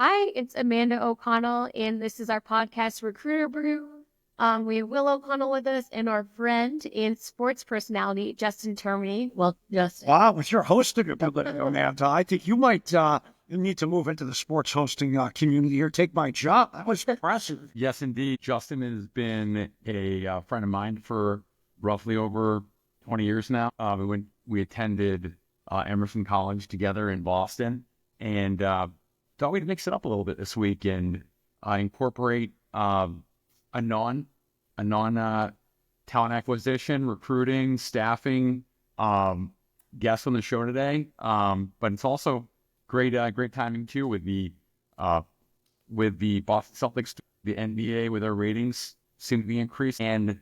Hi, it's Amanda O'Connell, and this is our podcast, RecruiterBrew. We have Will O'Connell with us and our friend and sports personality, Justin Termine. Well, Justin. Wow, with your hosting ability, Amanda, I think you might need to move into the sports hosting community here. Take my job. That was impressive. Yes, indeed. Justin has been a friend of mine for roughly over 20 years now. We attended Emerson College together in Boston, and thought we'd mix it up a little bit this week and incorporate a non talent acquisition, recruiting, staffing guests on the show today. But it's also great timing too with the Boston Celtics, the NBA, with their ratings seem to be increased, and of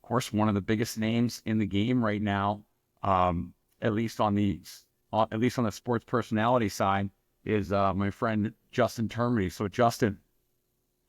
course one of the biggest names in the game right now, at least on the sports personality side, is my friend Justin Termine. So Justin,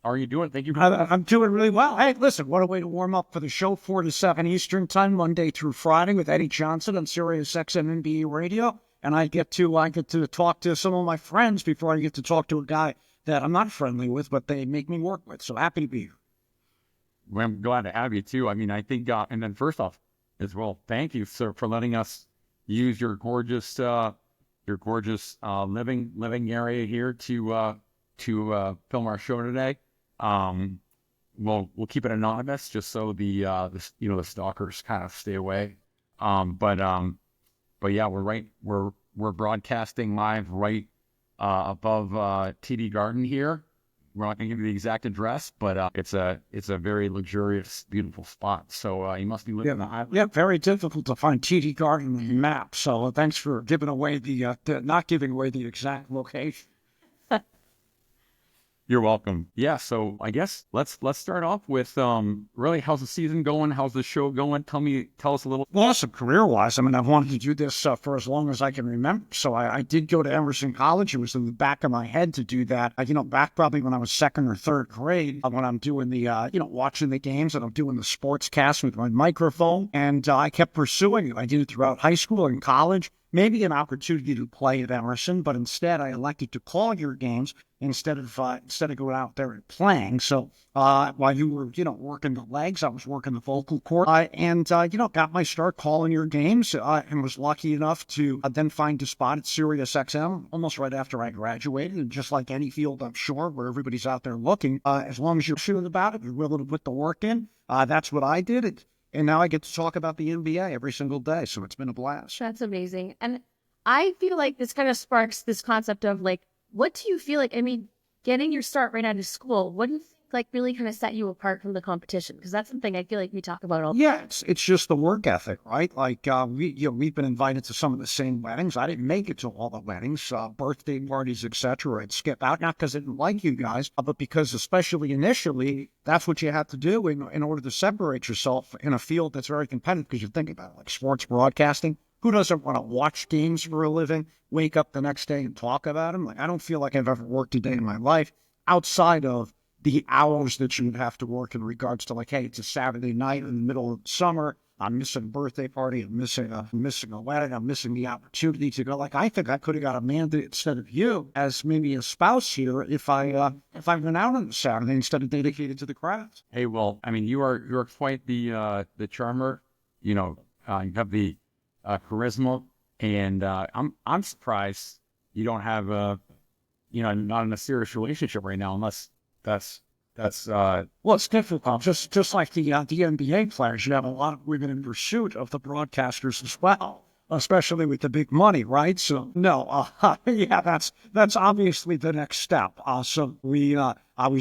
how are you doing? Thank you. I'm doing really well. Hey, listen, what a way to warm up for the show, 4 to 7 Eastern time, Monday through Friday with Eddie Johnson on SiriusXM NBA Radio. And I get to talk to some of my friends before I get to talk to a guy that I'm not friendly with, but they make me work with. So happy to be here. Well, I'm glad to have you too. I mean, I think, and then first off as well, thank you, sir, for letting us use your gorgeous living area here to film our show today. We'll keep it anonymous just so the stalkers kind of stay away. But yeah, we're broadcasting live right above TD Garden here. We're not going to give you the exact address, but it's a very luxurious, beautiful spot. So you must be living in the island. Yeah, very difficult to find TD Garden on the map. So thanks for giving away not giving away the exact location. You're welcome. Yeah, so I guess let's start off with really, how's the season going? How's the show going? Tell us a little. Well, awesome career-wise. I mean, I've wanted to do this for as long as I can remember. So I did go to Emerson College. It was in the back of my head to do that. Back probably when I was second or third grade, when I'm doing the, watching the games and I'm doing the sports cast with my microphone. And I kept pursuing it. I did it throughout high school and college. Maybe an opportunity to play at Emerson, but instead I elected to call your games instead of going out there and playing. So while you were, working the legs, I was working the vocal cord, and got my start calling your games, and was lucky enough to then find a spot at SiriusXM almost right after I graduated. And just like any field, I'm sure, where everybody's out there looking, as long as you're shooting about it, you're willing to put the work in. That's what I did. And now I get to talk about the NBA every single day. So it's been a blast. That's amazing. And I feel like this kind of sparks this concept of like, what do you feel like? I mean, getting your start right out of school, what do you think like really kind of set you apart from the competition? Because that's something I feel like we talk about all the time. Yeah, it's just the work ethic, right? Like we've been invited to some of the same weddings. I didn't make it to all the weddings, birthday parties, etc. I'd skip out, not because I didn't like you guys, but because especially initially, that's what you have to do in order to separate yourself in a field that's very competitive. Because you think about it, like sports broadcasting. Who doesn't want to watch games for a living, wake up the next day and talk about them? Like, I don't feel like I've ever worked a day in my life outside of the hours that you would have to work in regards to like, hey, it's a Saturday night in the middle of the summer. I'm missing a birthday party. I'm missing a wedding. I'm missing the opportunity to go. Like, I think I could have got Amanda instead of you as maybe a spouse here if I went out on a Saturday instead of dedicated to the craft. Hey, well, I mean, you're quite the charmer. You have the charisma, and I'm surprised you don't have not in a serious relationship right now, unless that's well, it's difficult. Just like the NBA players, you have a lot of women in pursuit of the broadcasters as well, especially with the big money, right? So no, yeah, that's obviously the next step. So we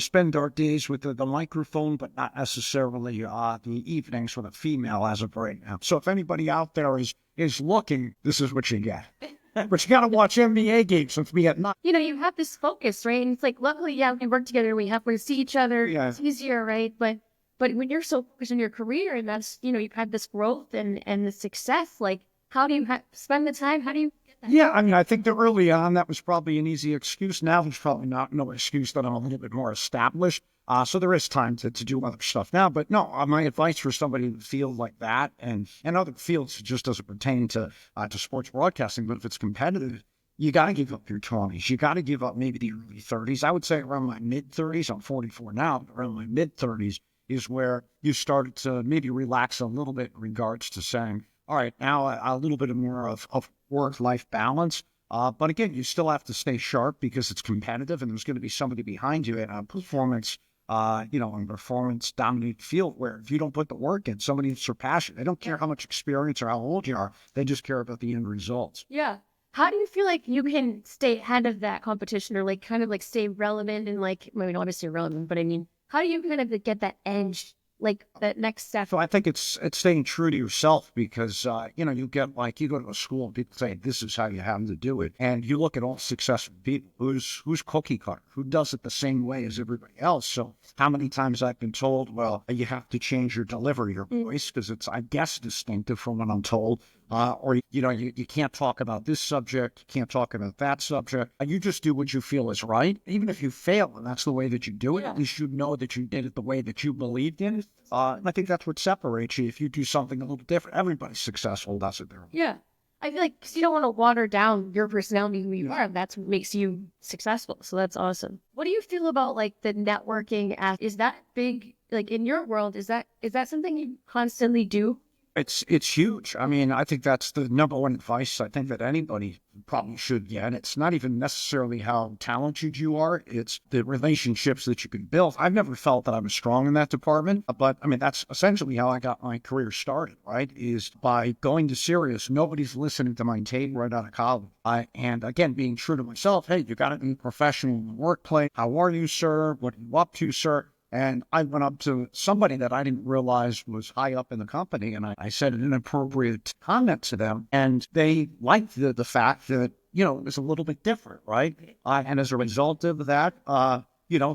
spend our days with the microphone, but not necessarily the evenings with a female as of right now. So if anybody out there is looking, this is what you get. But you got to watch NBA games with me at night. You have this focus, right? And it's like, luckily, yeah, we work together. We see each other. Yeah. It's easier, right? But when you're so focused on your career and that's, you've had this growth and the success, like, how do you spend the time? How do you get that? Yeah, I mean, I think that early on, that was probably an easy excuse. Now there's probably no excuse that I'm a little bit more established. So there is time to do other stuff now. But no, my advice for somebody in a field like that and other fields, it just doesn't pertain to sports broadcasting, but if it's competitive, you got to give up your 20s. You got to give up maybe the early 30s. I would say around my mid 30s, I'm 44 now, but around my mid 30s is where you started to maybe relax a little bit in regards to saying, all right, now a little bit more of work-life balance. But again, you still have to stay sharp because it's competitive and there's going to be somebody behind you in a performance, in a performance-dominated field where if you don't put the work in, somebody will surpass you. They don't care how much experience or how old you are. They just care about the end results. Yeah. How do you feel like you can stay ahead of that competition or like kind of like stay relevant and like, I mean, obviously relevant, but I mean, how do you kind of get that edge, like that next step? So I think it's staying true to yourself because, you get like, you go to a school and people say, this is how you have to do it. And you look at all successful people, who's cookie cutter, who does it the same way as everybody else. So how many times I've been told, well, you have to change your delivery, your voice, because it's, I guess, distinctive from what I'm told. Or, you can't talk about this subject, you can't talk about that subject. You just do what you feel is right. Even if you fail, and that's the way that you do it, at least you know that you did it the way that you believed in it. And I think that's what separates you. If you do something a little different, everybody's successful, does it there. Yeah. I feel like 'cause you don't want to water down your personality, who you are. That's what makes you successful. So that's awesome. What do you feel about like the networking? Is that big? Like in your world, is that something you constantly do? It's huge. I mean, I think that's the number one advice I think that anybody probably should get. It's not even necessarily how talented you are. It's the relationships that you can build. I've never felt that I was strong in that department, but I mean, that's essentially how I got my career started, right? Is by going to Sirius. Nobody's listening to my tape right out of college. And again, being true to myself, hey, you got to be professional in the workplace. How are you, sir? What are you up to, sir? And I went up to somebody that I didn't realize was high up in the company, and I said an inappropriate comment to them, and they liked the fact that, it was a little bit different, right? And as a result of that,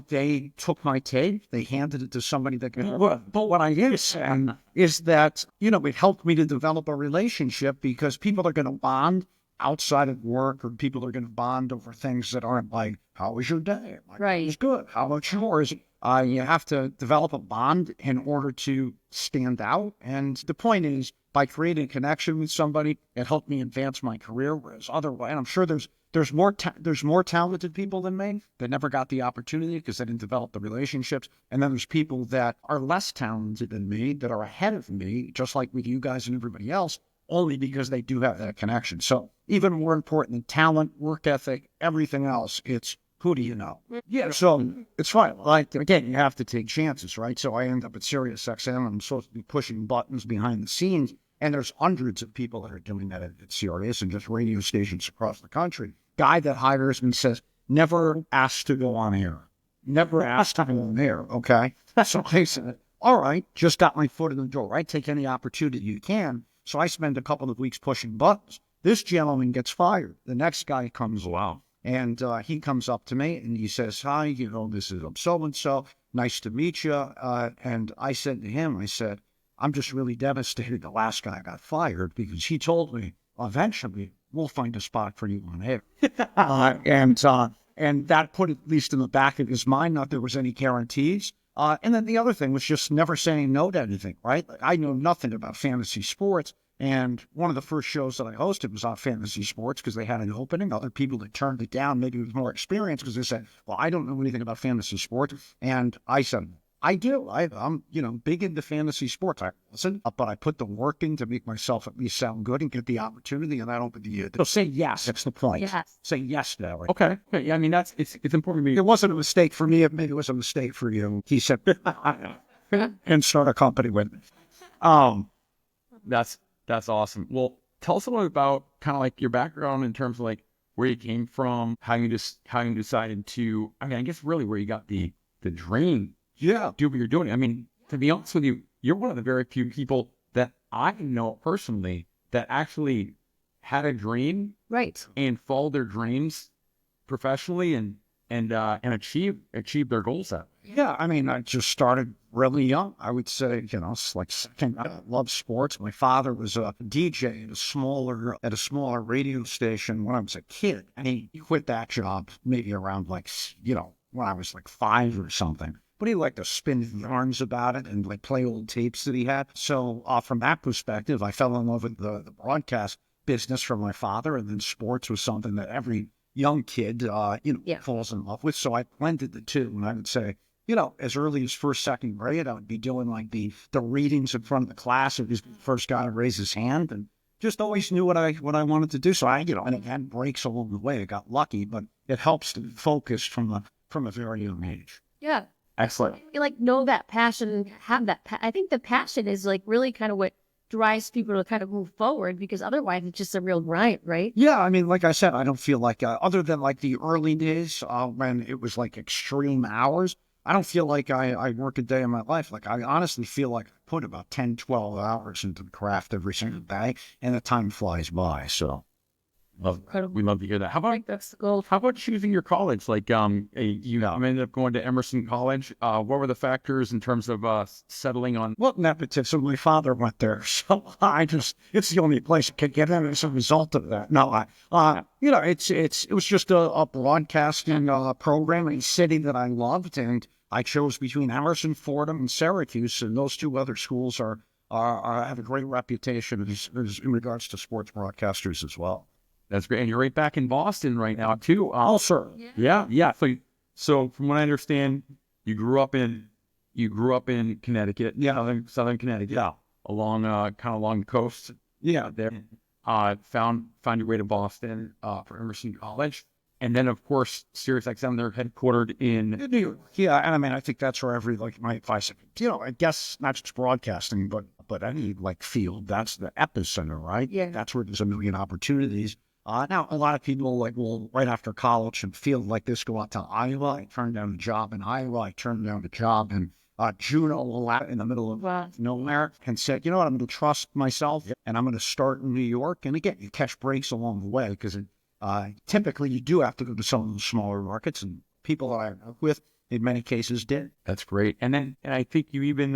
they took my tape, they handed it to somebody that could. But what I am saying is that, it helped me to develop a relationship because people are going to bond outside of work, or people are going to bond over things that aren't like, how was your day? Like, Right. It's good. How about yours? You have to develop a bond in order to stand out. And the point is, by creating a connection with somebody, it helped me advance my career. Whereas otherwise, and I'm sure there's more talented people than me that never got the opportunity because they didn't develop the relationships. And then there's people that are less talented than me that are ahead of me, just like with you guys and everybody else, only because they do have that connection. So even more important than talent, work ethic, everything else, it's who do you know? Yeah, so it's fine. Like, again, you have to take chances, right? So I end up at SiriusXM. I'm supposed to be pushing buttons behind the scenes, and there's hundreds of people that are doing that at Sirius and just radio stations across the country. Guy that hires me says, never asked to go on air. Never asked to go on air, okay? So I said, all right, just got my foot in the door, right? Take any opportunity you can. So I spend a couple of weeks pushing buttons. This gentleman gets fired. The next guy comes along. And he comes up to me and he says, hi, this is so-and-so. Nice to meet you. And I said to him, I'm just really devastated the last guy got fired because he told me, eventually, we'll find a spot for you on air. And that put at least in the back of his mind, not there was any guarantees. And then the other thing was just never saying no to anything, right? Like, I know nothing about fantasy sports. And one of the first shows that I hosted was on fantasy sports because they had an opening. Other people that turned it down, maybe with more experience, because they said, well, I don't know anything about fantasy sports. And I said, I do. I'm big into fantasy sports. I listen, but I put the work in to make myself at least sound good and get the opportunity, and I don't believe it. So say yes. That's the point. Yes. Say yes now. Right? Okay. Yeah, I mean, it's important to me. It wasn't a mistake for me. Maybe it was a mistake for you. He said, and start a company with me. That's awesome. Well, tell us a little about kind of like your background in terms of like where you came from, how you decided to, I mean, I guess really where you got the dream. Yeah. Do what you're doing. I mean, to be honest with you, you're one of the very few people that I know personally that actually had a dream, Right. and followed their dreams professionally and achieve their goals out. Yeah, I mean, I just started really young. I would say, it's like second. I love sports. My father was a DJ at a smaller radio station when I was a kid, and he quit that job maybe around when I was like 5 or something. But he liked to spin yarns about it and like play old tapes that he had. So from that perspective, I fell in love with the broadcast. business from my father, and then sports was something that every young kid, falls in love with. So I blended the two, and I would say, as early as first, second grade, I would be doing like the readings in front of the class. It was the first guy to raise his hand, and just always knew what I wanted to do. So and it had breaks along the way. I got lucky, but it helps to focus from a very young age. Yeah. Excellent. You know that passion, have that. I think the passion is like really kind of what drives people to kind of move forward, because otherwise it's just a real grind, right? Yeah, I mean, like I said, I don't feel like, other than like the early days when it was like extreme hours, I don't feel like I work a day in my life. Like, I honestly feel like I put about 10, 12 hours into the craft every single day, and the time flies by. So we love to hear that. How about that's the goal. How about choosing your college? Like, you ended up going to Emerson College. What were the factors in terms of settling on? Well, nepotism. My father went there, so it's the only place I could get in as a result of that. No, it was just a broadcasting program in a city that I loved, and I chose between Emerson, Fordham, and Syracuse, and those two other schools are have a great reputation in regards to sports broadcasters as well. That's great. And you're right back in Boston right now, too. Sure. Yeah. So from what I understand, you grew up in Connecticut, southern Connecticut, along the coast. Yeah. There. Found your way to Boston for Emerson College. And then, of course, SiriusXM, they're headquartered in New York. Yeah, and I mean, I think that's where my advice, I guess not just broadcasting, but any field, that's the epicenter, right? Yeah. That's where there's a million opportunities. Now, a lot of people will, right after college and field like this, go out to Iowa. I turned down a job in Iowa. I turned down a job in Juneau, in the middle of nowhere, and said, what, I'm going to trust myself, and I'm going to start in New York. And again, you catch breaks along the way, because typically you do have to go to some of the smaller markets, and people that I work with, in many cases, did. That's great. And I think you even,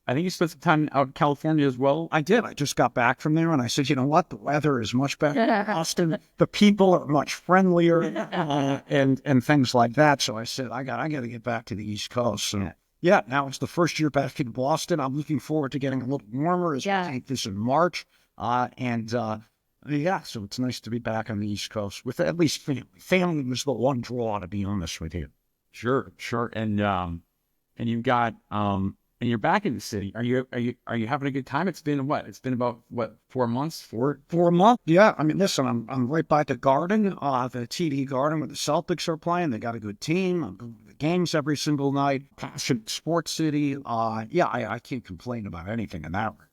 I think you spent some time out in California as well. I did. I just got back from there, and I said, you know what? The weather is much better in Boston. The people are much friendlier, and things like that. So I said, I got to get back to the East Coast. So now it's the first year back in Boston. I'm looking forward to getting a little warmer as we take this in March. So it's nice to be back on the East Coast with at least family. Family was the one draw, to be honest with you. Sure. And you've got, and you're back in the city. Are you having a good time? It's been what? It's been about 4 months? 4 months? Yeah. I mean, listen, I'm right by the Garden, the TD Garden where the Celtics are playing. They got a good team. I'm going to the games every single night. Passion sports city. I can't complain about anything in that regard.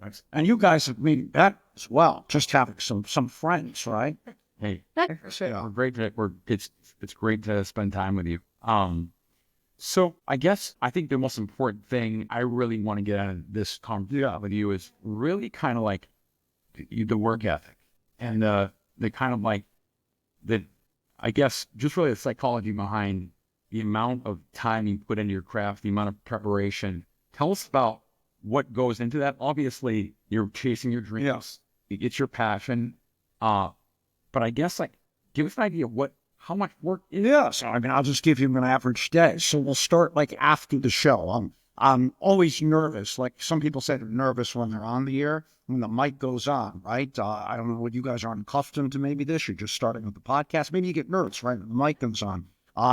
Nice. And you guys have made that as well. Just having some friends, right? Hey, we're great. It's great to spend time with you. So I think the most important thing I really want to get out of this conversation with you is really kind of like the work ethic and the kind of like just really the psychology behind the amount of time you put into your craft, the amount of preparation. Tell us about what goes into that. Obviously, you're chasing your dreams. Yes. It's your passion. But I guess give us an idea of how much work is it? Yeah, so I mean, I'll just give you an average day. So we'll start after the show. I'm always nervous. Like some people say they're nervous when they're on the air, when the mic goes on, right? I don't know what you guys aren't accustomed to maybe this. You're just starting with the podcast. Maybe you get nervous, right, when the mic comes on.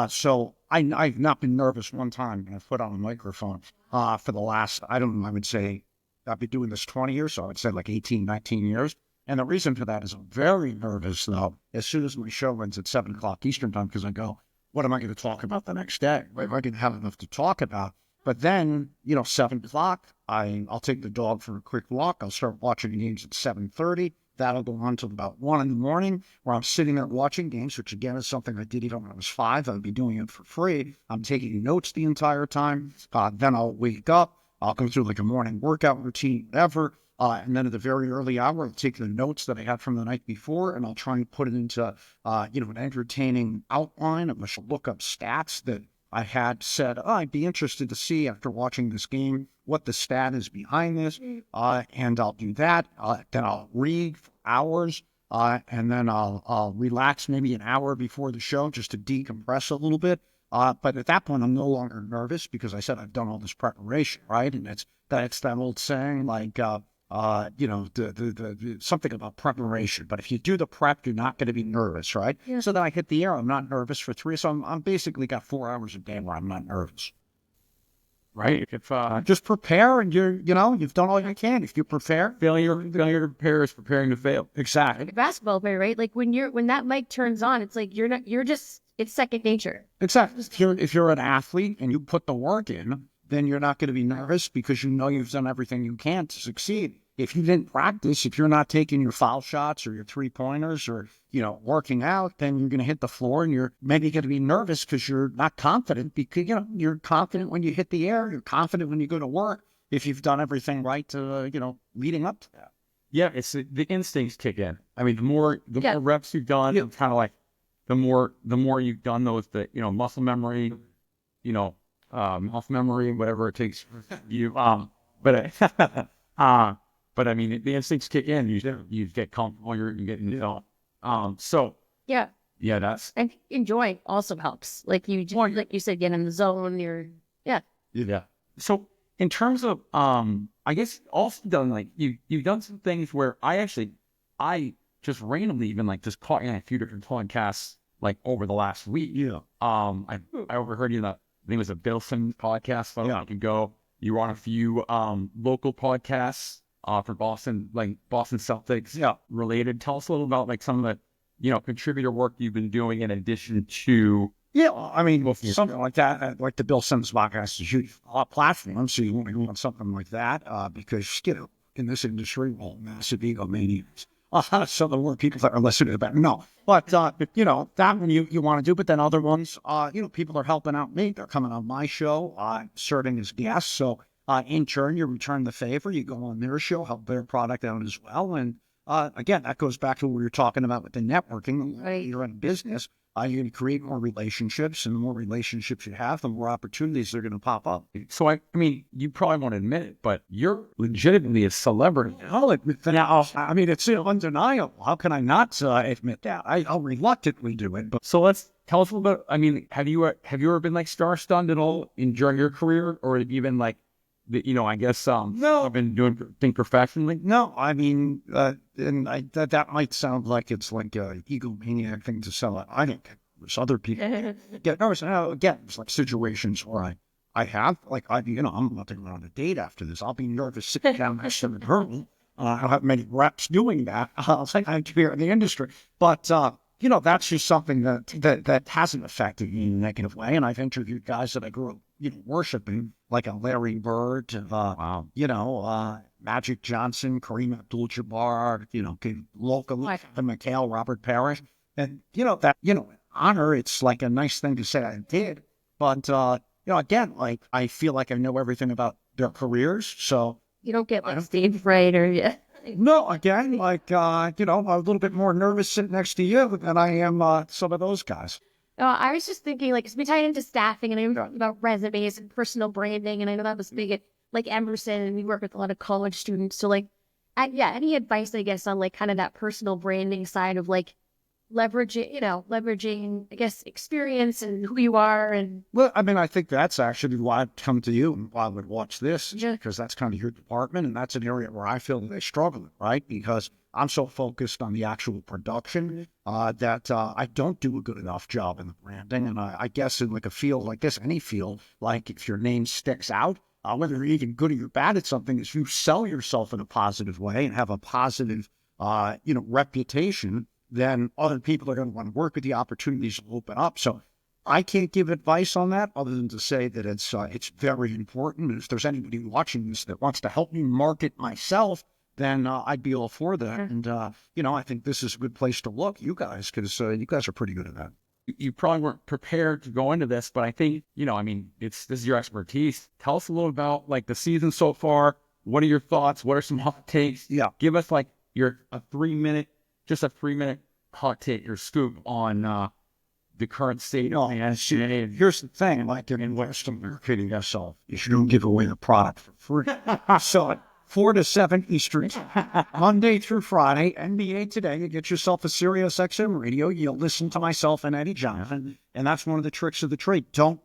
So I've not been nervous one time when I put on a microphone for the last, I would say I've been doing this 20 years, so I would say 18, 19 years. And the reason for that is I'm very nervous, though, as soon as my show ends at 7 o'clock Eastern time, because I go, what am I going to talk about the next day? Am I going to have enough to talk about? But then, 7 o'clock, I'll take the dog for a quick walk. I'll start watching games at 7:30. That'll go on till about 1 in the morning, where I'm sitting there watching games, which, again, is something I did even when I was 5. I'd be doing it for free. I'm taking notes the entire time. Then I'll wake up. I'll go through a morning workout routine, whatever. And then at the very early hour, I'll take the notes that I had from the night before, and I'll try and put it into, an entertaining outline. I shall look up stats that I had said, I'd be interested to see after watching this game what the stat is behind this. And I'll do that. Then I'll read for hours, and then I'll relax maybe an hour before the show just to decompress a little bit. But at that point, I'm no longer nervous because I said I've done all this preparation, right? And that's that old saying, something about preparation. But if you do the prep, you're not going to be nervous, right? Yeah. So then I hit the air. I'm not nervous for 3. So I'm basically got 4 hours a day where I'm not nervous. Right? If Just prepare, and you've done all you can. If you prepare, failure to prepare is preparing to fail. exactly. Like a basketball player, right? Like when that mic turns on, it's like it's second nature. Exactly. If you're an athlete and you put the work in, then you're not going to be nervous because you know you've done everything you can to succeed. If you didn't practice, if you're not taking your foul shots or your 3-pointers or, working out, then you're going to hit the floor and you're maybe going to be nervous because you're not confident because, you're confident when you hit the air. You're confident when you go to work if you've done everything right to, leading up to that. Yeah, it's the instincts kick in. I mean, the more reps you've done, it's kind of like the more you've done those, muscle memory, muscle memory, whatever it takes for you. But I mean, the instincts kick in. You get comfortable. You're getting, So Yeah. That's. And enjoying also helps. Like you said, get in the zone. Yeah. So in terms of, I guess also done like you've done some things where I just randomly even like just caught you in a few different podcasts like over the last week. Yeah. I overheard you in I think it was a Bill Simmons podcast about a week ago. You were on a few local podcasts for Boston Celtics related. Tell us a little about like some of the contributor work you've been doing in addition to. Yeah, I mean, something like that, like the Bill Simmons podcast is a huge platform, so you want something like that because, in this industry, massive egomaniacs. So the more people that are listening, the better. No, but, that one you want to do, but then other ones, people are helping out me. They're coming on my show, serving as guests. So in turn, you return the favor. You go on their show, help their product out as well. And again, that goes back to what we were talking about with the networking. Right. You're in business. You're going to create more relationships, and the more relationships you have, the more opportunities are going to pop up. So, I mean, you probably won't admit it, but you're legitimately a celebrity. I'll admit that. I mean, it's undeniable. How can I not admit that? I'll reluctantly do it. But so let's tell us a little bit. I mean, have you ever been like star-stunned at all during your career, or even like, I guess no, I've been doing things professionally. No, I mean, that might sound like it's like a egomaniac thing to sell. I don't care. There's other people get nervous. Again, it's like situations where I have like I'm about to go on a date after this. I'll be nervous sitting down next to the girl. I don't have many reps doing that. I'm here in the industry, but that's just something that hasn't affected me in a negative way. And I've interviewed guys that I grew up worshiping, like a Larry Bird, Magic Johnson, Kareem Abdul-Jabbar, local, McHale, Robert Parrish. And, honor, it's like a nice thing to say I did. But, again, like, I feel like I know everything about their careers. So you don't get like stage fright or No, again, like, I'm a little bit more nervous sitting next to you than I am some of those guys. I was just thinking, like, it's been tied into staffing, and I was talking about resumes and personal branding, and I know that was big at, like, Emerson, and we work with a lot of college students. So, like, any advice, I guess, on, like, kind of that personal branding side of, like, leveraging, I guess, experience and who you are. And well, I mean, I think that's actually why I'd come to you and why I would watch this, because that's kind of your department, and that's an area where I feel that they struggle, right? Because I'm so focused on the actual production that I don't do a good enough job in the branding. And I guess in like a field like this, any field, like if your name sticks out, whether you're even good or you're bad at something, if you sell yourself in a positive way and have a positive, reputation, then other people are going to want to work with the opportunities will open up. So I can't give advice on that other than to say that it's very important. And if there's anybody watching this that wants to help me market myself, then I'd be all for that. And, I think this is a good place to look, you guys, because you guys are pretty good at that. You probably weren't prepared to go into this, but I think, this is your expertise. Tell us a little about like the season so far. What are your thoughts? What are some hot takes? Yeah. Give us like a 3-minute hot take, your scoop on the current state of the NBA. Here's the thing, like in Western marketing yourself, you shouldn't give away the product for free. So 4 to 7 Eastern, Monday through Friday, NBA Today. You get yourself a SiriusXM radio. You'll listen to myself and Eddie Jonathan, and that's one of the tricks of the trade. Don't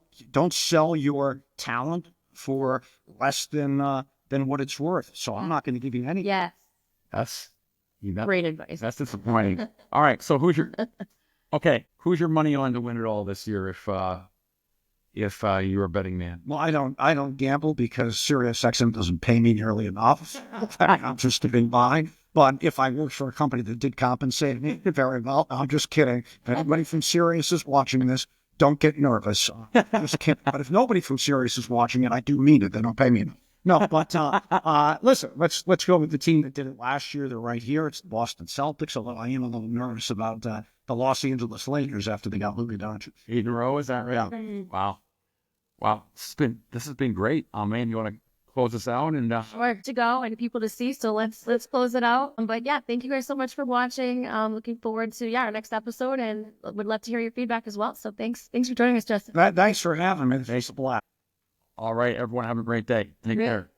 sell your talent for less than than what it's worth. So I'm not going to give you any. Yes. That's Great advice. That's disappointing. All right. So who's your money on to win it all this year if you're a betting man? Well, I don't gamble because SiriusXM doesn't pay me nearly enough. I'm just in buying. But if I worked for a company that did compensate me very well, I'm just kidding. If anybody from Sirius is watching this, don't get nervous. Just kidding. But if nobody from Sirius is watching it, I do mean it. They don't pay me enough. No, but listen, let's go with the team that did it last year. They're right here. It's the Boston Celtics, although I am a little nervous about the Los Angeles Lakers after they got Luka Doncic. 8 in a row, is that right? Yeah. Wow. This has been great. Man, you want to close us out and Sure, to go and people to see. So let's close it out. But yeah, thank you guys so much for watching. Looking forward to our next episode, and would love to hear your feedback as well. So thanks for joining us, Justin. Thanks for having me. It's a blast. all right, everyone have a great day. Take care.